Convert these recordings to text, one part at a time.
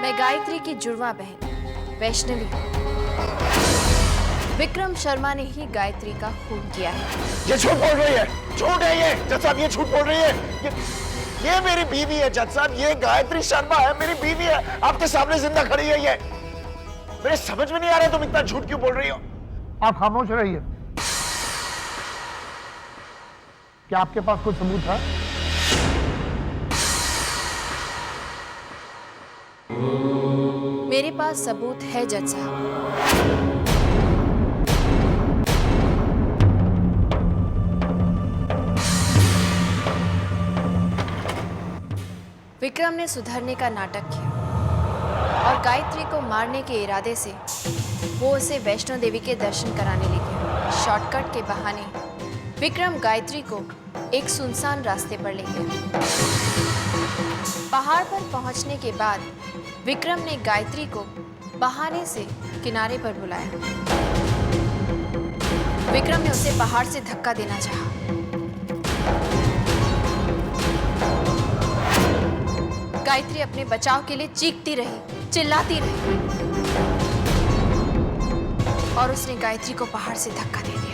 मैं गायत्री की जुड़वा बहन वैष्णवी हूँ। विक्रम शर्मा ने ही गायत्री का खून किया है। ये झूठ बोल रही है, झूठ है ये जज साहब, ये झूठ बोल रही है। ये मेरी बीवी है जज साहब, ये गायत्री शर्मा है, मेरी बीवी है, आपके सामने जिंदा खड़ी है ये। मेरे समझ में नहीं आ रहा तुम इतना झूठ क्यों बोल रही हो। आप खामोश रहिए। क्या आपके पास कोई सबूत है? मेरे पास सबूत है जज साहब। विक्रम ने सुधरने का नाटक किया और गायत्री को मारने के इरादे से वो उसे वैष्णो देवी के दर्शन कराने ले गया। शॉर्टकट के बहाने विक्रम गायत्री को एक सुनसान रास्ते पर ले गया। पहाड़ पर पहुंचने के बाद विक्रम ने गायत्री को बहाने से किनारे पर बुलाया। विक्रम ने उसे पहाड़ से धक्का देना चाहा। गायत्री अपने बचाव के लिए चीखती रही, चिल्लाती रही और उसने गायत्री को पहाड़ से धक्का दे दिया।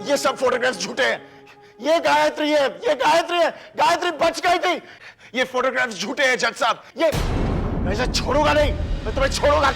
ये सब फोटोग्राफ्स झूठे हैं। ये गायत्री है, ये गायत्री है, गायत्री बच गई थी। ये फोटोग्राफ्स झूठे हैं जज साहब, ये मैं इसे छोड़ूंगा नहीं, मैं तुम्हें छोड़ूंगा।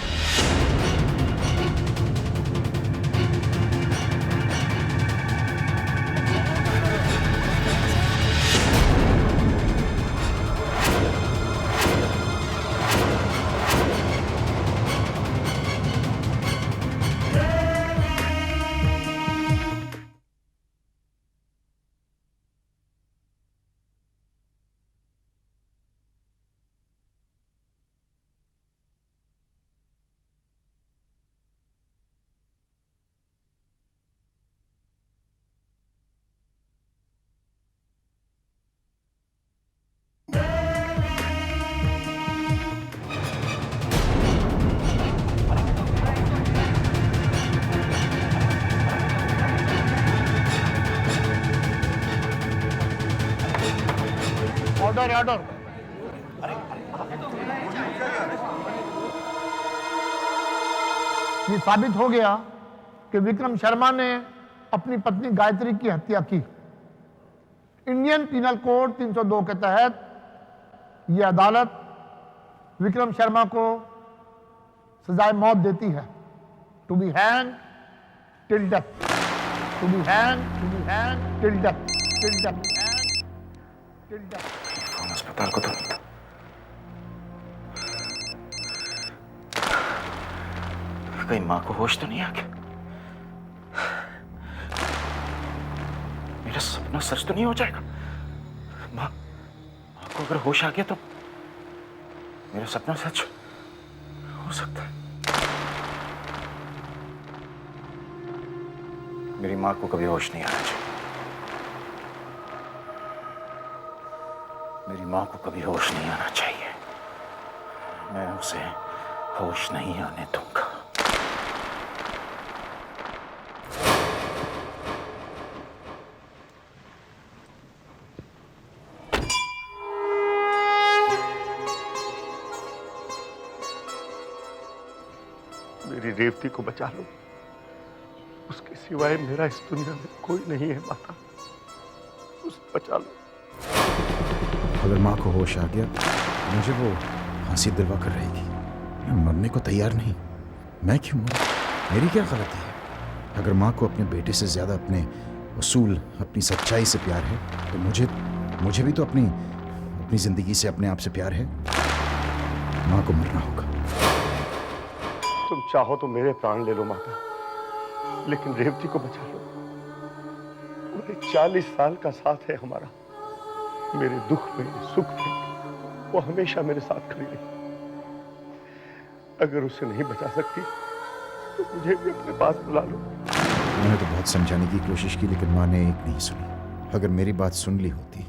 Order order. ये साबित हो गया कि विक्रम शर्मा ने अपनी पत्नी गायत्री की हत्या की। इंडियन पिनल कोड 302 के तहत यह अदालत विक्रम शर्मा को सजाए मौत देती है। To be hang till death, to be hang till death, till death, till death. Phone अस्पताल को तो नहीं था। कहीं मां को होश तो नहीं आ गया? मेरा सपना सच तो नहीं हो जाएगा? मां को अगर होश आ गया तो मेरा सपना सच हो सकता है। मेरी मां को कभी होश नहीं आना चाहिए। मेरी मां को कभी होश नहीं आना चाहिए। मैं उसे होश नहीं आने दूंगा। मेरी रेवती को बचा लो, उसके सिवाय मेरा इस दुनिया में कोई नहीं है। माता, उसे बचा लो। अगर माँ को होश आ गया मुझे वो फांसी दिलवा कर रहेगी। मैं मरने को तैयार नहीं। मैं क्यों मरूं? मेरी क्या गलती है? अगर माँ को अपने बेटे से ज्यादा अपने उसूल, अपनी सच्चाई से प्यार है तो मुझे भी तो अपनी जिंदगी से, अपने आप से प्यार है। माँ को मरना होगा। तुम चाहो तो मेरे प्राण ले लो माता, लेकिन रेवती को बचा लो। पूरे 40 साल का साथ है हमारा। मेरे दुख में, सुख में वो हमेशा मेरे साथ खड़ी रही। अगर उसे नहीं बचा सकती तो मुझे भी अपने पास बुला लो। मैंने तो बहुत समझाने की कोशिश की, लेकिन माँ ने एक नहीं सुनी। अगर मेरी बात सुन ली होती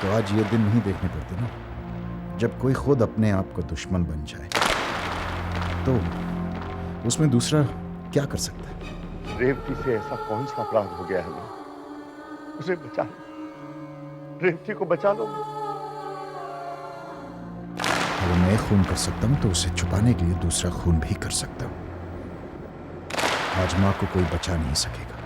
तो आज ये दिन नहीं देखने पड़ते ना, जब कोई खुद अपने आप को दुश्मन बन जाए। तो उसमें दूसरा क्या कर सकता है? रेवती से ऐसा कौन सा अपराध हो गया है हमें? उसे बचा लो, रेवती को बचा लो। अगर मैं एक खून कर सकता हूं तो उसे छुपाने के लिए दूसरा खून भी कर सकता हूं। आज मां को कोई बचा नहीं सकेगा।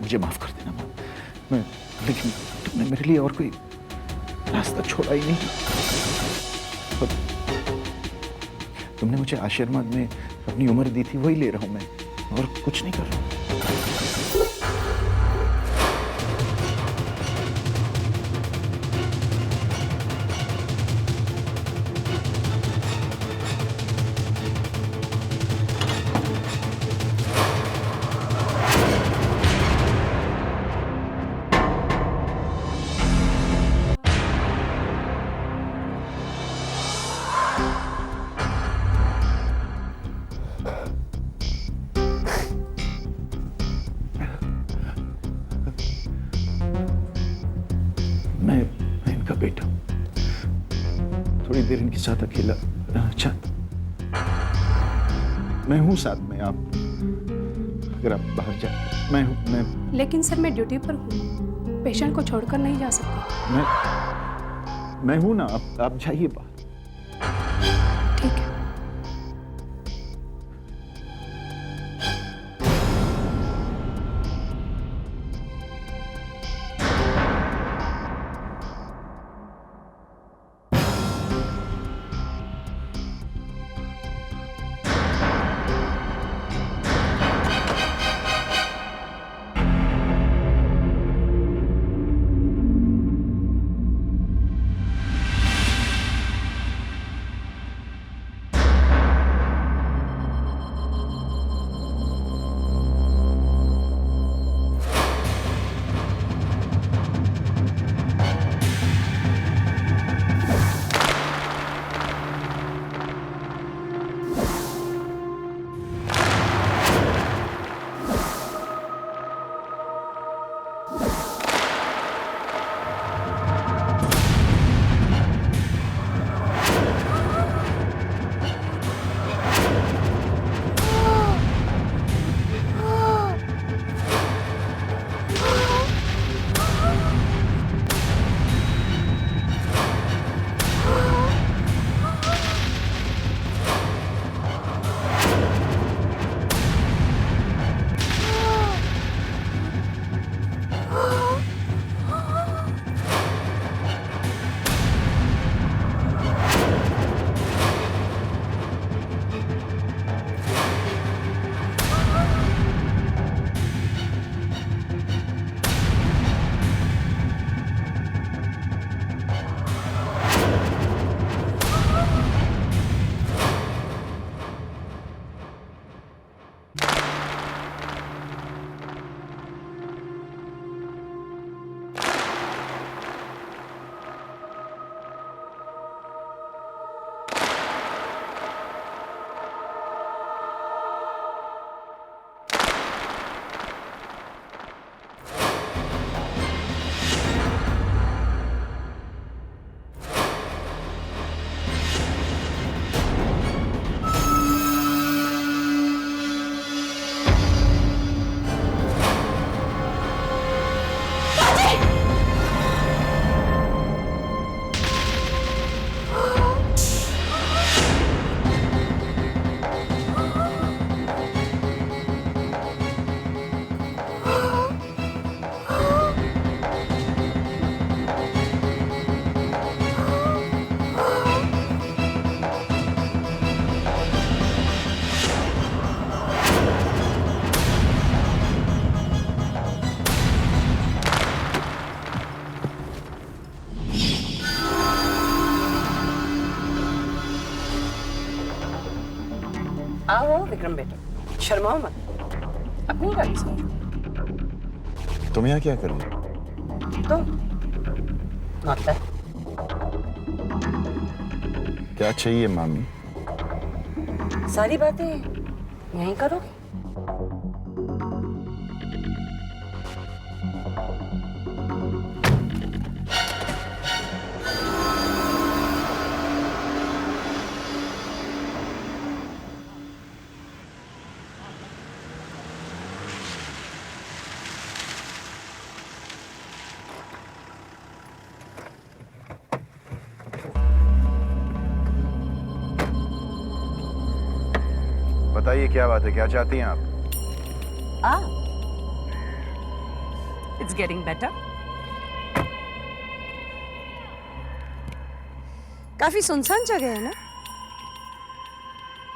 मुझे माफ कर देना मां, मैं, लेकिन तुमने मेरे लिए और कोई रास्ता छोड़ा ही नहीं। और तुमने मुझे आशीर्वाद में अपनी उम्र दी थी, वही ले रहा हूं मैं, और कुछ नहीं कर रहा हूं। मैं इनका बेटा हूं, थोड़ी देर इनके साथ अकेला रहना चाहता हूं। मैं हूं साथ में, आप अगर आप बाहर जाए, मैं लेकिन सर मैं ड्यूटी पर हूँ, पेशेंट को छोड़कर नहीं जा सकती। मैं हूं ना, आप जाइए बाहर। ठीक है। आओ विक्रम बेटा, शर्माओ मत, अपनी गाड़ी से। तुम यहाँ क्या कर रही हो? तो नॉट क्या चाहिए मामी? सारी बातें यहीं करोगे? बताइए क्या बात है, क्या चाहती हैं आप? It's getting better. काफी सुनसान जगह है ना?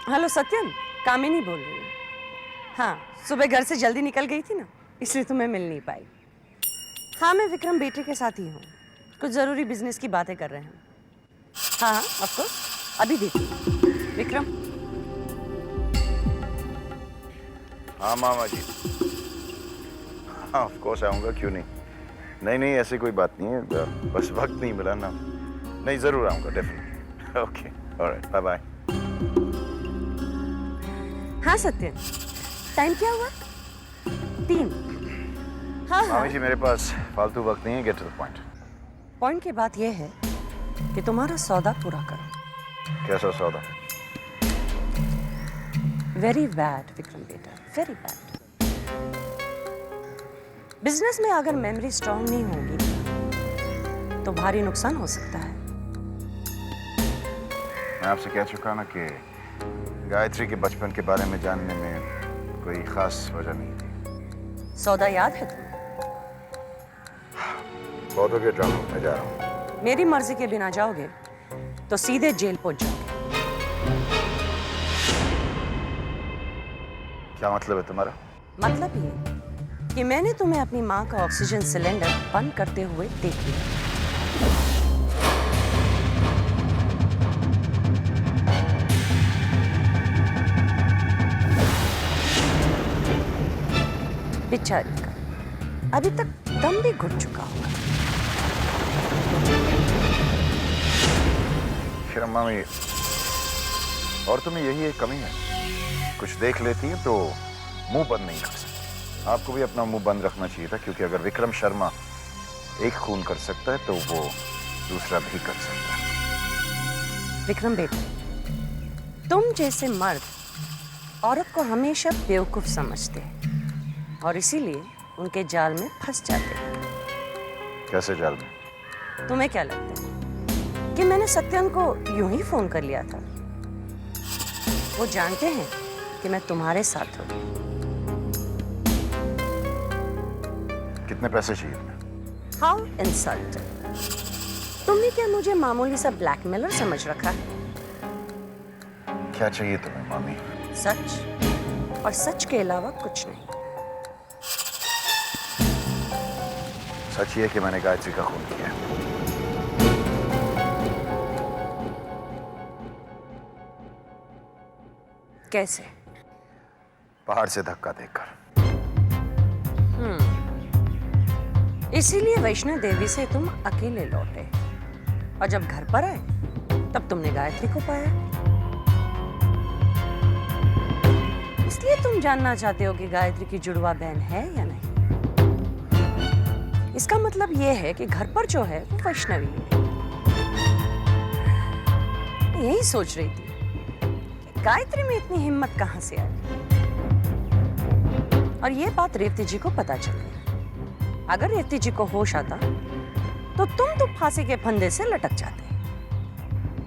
हेलो सत्यन, कामिनी बोल रही हूँ। हाँ, सुबह घर से जल्दी निकल गई थी ना, इसलिए तुम्हें मिल नहीं पाई। हाँ, मैं विक्रम बेटे के साथ ही हूँ। कुछ जरूरी बिजनेस की बातें कर रहे हैं। हाँ, ऑफ कोर्स, अभी देखिए। विक्रम। हाँ मामा जी, हाँ ऑफ कोर्स आऊँगा, क्यों नहीं। नहीं ऐसी कोई बात नहीं है, बस वक्त नहीं मिला ना। नहीं, ज़रूर आऊँगा, definitely. Okay, alright, bye bye. हाँ सत्यन, टाइम क्या हुआ? 3। हाँ मामी जी, मेरे पास फालतू वक्त नहीं है, get to the point. Point की बात यह है कि तुम्हारा सौदा पूरा करो। कैसा सौदा? वेरी बैड विक्रम बेटा, वेरी बैड। बिजनेस में अगर मेमोरी स्ट्रांग नहीं होगी तो भारी नुकसान हो सकता है। मैं आपसे कह चुका ना कि गायत्री के बचपन के बारे में जानने में कोई खास वजह नहीं थी। सौदा याद है तुम्हें? बहुत हो गया ड्रामा, मैं जा रहा हूँ। मेरी मर्जी के बिना जाओगे तो सीधे जेल पहुंच जाओगे। क्या मतलब है तुम्हारा? मतलब ये कि मैंने तुम्हें अपनी माँ का ऑक्सीजन सिलेंडर बंद करते हुए देख लिया। बेचारी का अभी तक दम भी घुट चुका होगा। शर्म मामी, और तुम्हें यही एक कमी है, कुछ देख लेती है तो मुंह बंद नहीं कर सकती। आपको भी अपना मुंह बंद रखना चाहिए था, क्योंकि अगर विक्रम शर्मा एक खून कर सकता है तो वो दूसरा भी कर सकता है। विक्रम बेटे, तुम जैसे मर्द औरत को हमेशा बेवकूफ समझते हैं और इसीलिए उनके जाल में फंस जाते हैं। कैसे जाल में? तुम्हें क्या लगता है कि मैंने सत्यन को यूं ही फोन कर लिया था? वो जानते हैं कि मैं तुम्हारे साथ हूं। कितने पैसे चाहिए तुम्हें? How insult! तुमने क्या मुझे मामूली सा ब्लैकमेलर समझ रखा है? क्या चाहिए तुम्हें मामी? सच, और सच के अलावा कुछ नहीं। सच ये है कि मैंने गायत्री का खून किया है। कैसे? पहाड़ से धक्का देकर। इसीलिए वैष्णो देवी से तुम अकेले लौटे और जब घर पर आए तब तुमने गायत्री को पाया। इसलिए तुम जानना चाहते हो कि गायत्री की जुड़वा बहन है या नहीं। इसका मतलब यह है कि घर पर जो है वो वैष्णवी है। यही सोच रही थी कि गायत्री में इतनी हिम्मत कहां से आई, और यह बात रेवती जी को पता चल गई। अगर रेवती जी को होश आता तो तुम तो फांसी के फंदे से लटक जाते,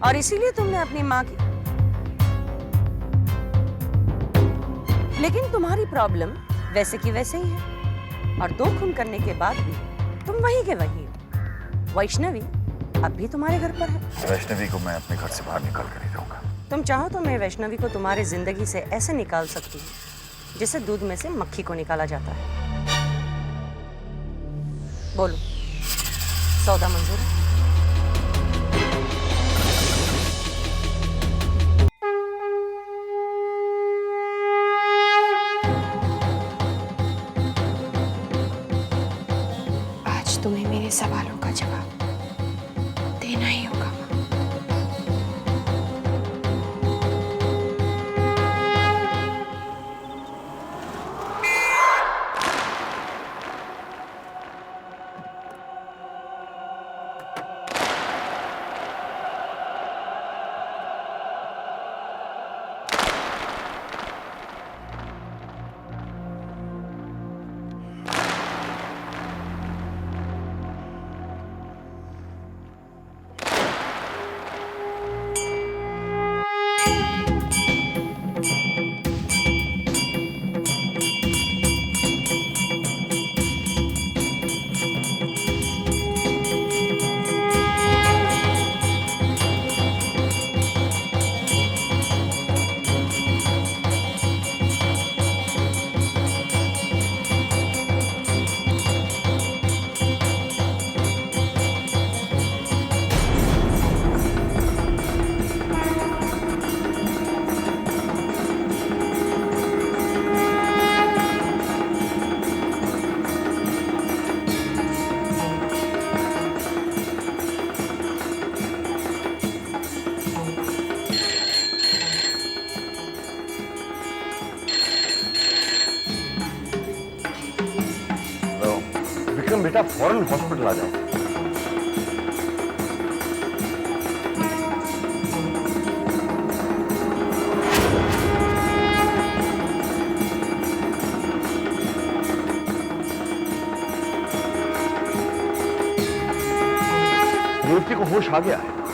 और इसीलिए तुमने अपनी मां की। लेकिन तुम्हारी प्रॉब्लम वैसे की वैसे ही है, और 2 खून करने के बाद भी तुम वहीं के वहीं हो। वैष्णवी अब भी तुम्हारे घर पर है। वैष्णवी को मैं अपने घर से बाहर निकाल कर ही रहूंगा। तुम चाहो तो मैं वैष्णवी को तुम्हारी जिंदगी से ऐसे निकाल सकती हूँ जैसे दूध में से मक्खी को निकाला जाता है। बोलो, सौदा मंजूर है? सवालों का जवाब देना ही होगा। विक्रम बेटा फौरन हॉस्पिटल आ जाओ। रेवती को होश आ गया है।